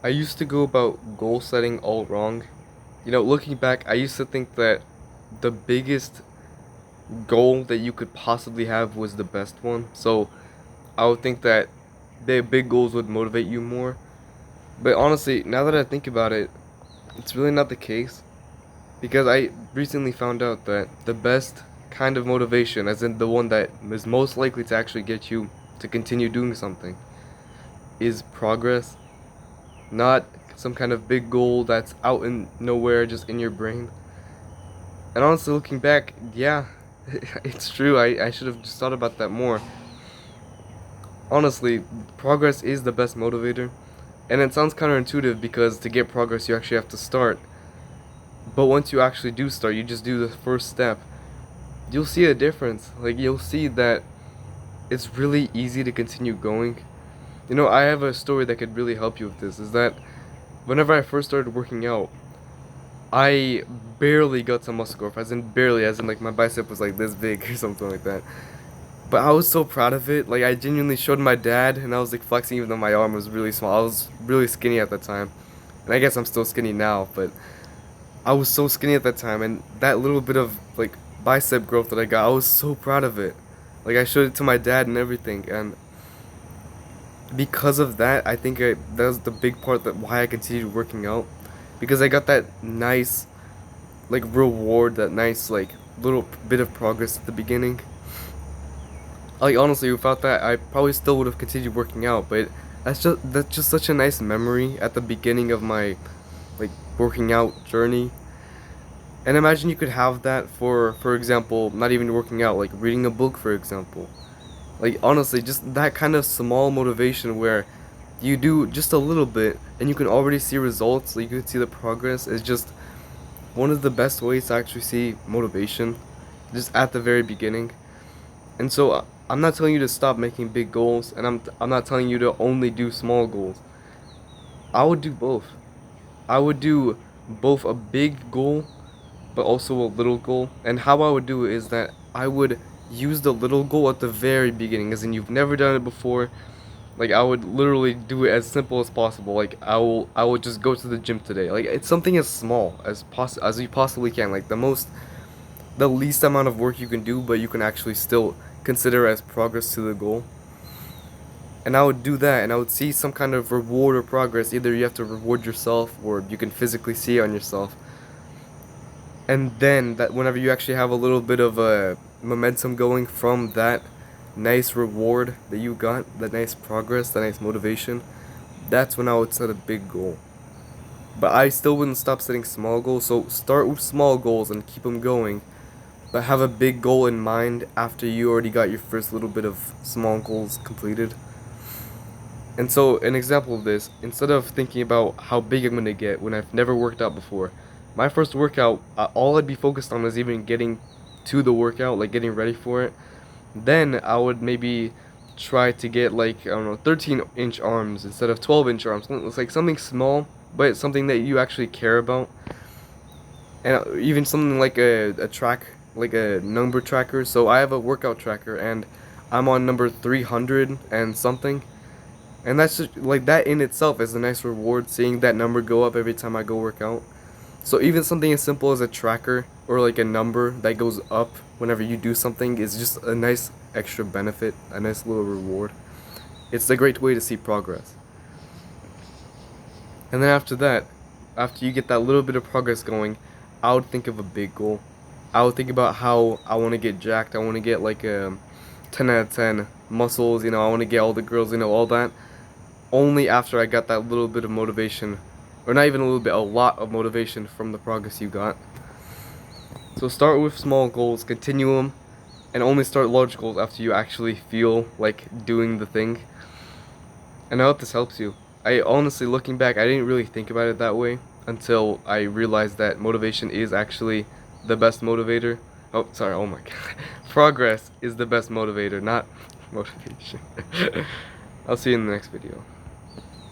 I used to go about goal setting all wrong. Looking back, I used to think that the biggest goal that you could possibly have was the best one. So I would think that the big goals would motivate you more. But honestly, now that I think about it, it's really not the case. Because I recently found out that the best kind of motivation, as in the one that is most likely to actually get you to continue doing something, is progress. Not some kind of big goal that's out in nowhere, just in your brain. And honestly, looking back, yeah, it's true. I should have just thought about that more. Honestly, progress is the best motivator. And it sounds counterintuitive because to get progress, you actually have to start. But once you actually do start, you just do the first step, you'll see a difference. Like, you'll see that it's really easy to continue going. I have a story that could really help you with this, is that whenever I first started working out, I barely got some muscle growth, as in barely, as in like my bicep was like this big or something like that. But I was so proud of it. Like, I genuinely showed my dad, and I was like flexing even though my arm was really small. I was really skinny at that time. And I guess I'm still skinny now, but I was so skinny at that time, and that little bit of like bicep growth that I got, I was so proud of it. Like, I showed it to my dad and everything, and because of that, I think that was the big part that why I continued working out, because I got that nice like reward, that nice like little bit of progress at the beginning. Like, honestly, without that, I probably still would have continued working out, but that's just such a nice memory at the beginning of my like working out journey. And imagine you could have that for example, not even working out, like reading a book, for example. Like, honestly, just that kind of small motivation where you do just a little bit and you can already see results, like you can see the progress, is just one of the best ways to actually see motivation, just at the very beginning. And so I'm not telling you to stop making big goals, and I'm not telling you to only do small goals. I would do both. I would do both a big goal but also a little goal. And how I would do it is that I would use the little goal at the very beginning, as in you've never done it before. Like, I would literally do it as simple as possible. Like, I will just go to the gym today. Like, it's something as small as you possibly can. Like, the least amount of work you can do, but you can actually still consider as progress to the goal. And I would do that, and I would see some kind of reward or progress. Either you have to reward yourself, or you can physically see it on yourself. And then that whenever you actually have a little bit of a momentum going from that nice reward that you got, that nice progress, that nice motivation, that's when I would set a big goal. But I still wouldn't stop setting small goals. So start with small goals and keep them going, but have a big goal in mind after you already got your first little bit of small goals completed. And so, an example of this, instead of thinking about how big I'm gonna get when I've never worked out before, my first workout, all I'd be focused on was even getting to the workout, like getting ready for it. Then I would maybe try to get, like, I don't know, 13-inch arms instead of 12-inch arms. It's like something small, but it's something that you actually care about. And even something like a track, like a number tracker. So I have a workout tracker, and I'm on number 300 and something. And that's just, like, that in itself is a nice reward, seeing that number go up every time I go work out. So even something as simple as a tracker or like a number that goes up whenever you do something is just a nice extra benefit, a nice little reward. It's a great way to see progress. And then after that, after you get that little bit of progress going, I would think of a big goal. I would think about how I want to get jacked. I want to get like a 10 out of 10 muscles, I want to get all the girls, all that. Only after I got that little bit of motivation, or not even a little bit, a lot of motivation from the progress you got. So start with small goals, continue them, and only start large goals after you actually feel like doing the thing. And I hope this helps you. I honestly, looking back, I didn't really think about it that way until I realized that motivation is actually the best motivator. Oh, sorry, oh my god. Progress is the best motivator, not motivation. I'll see you in the next video.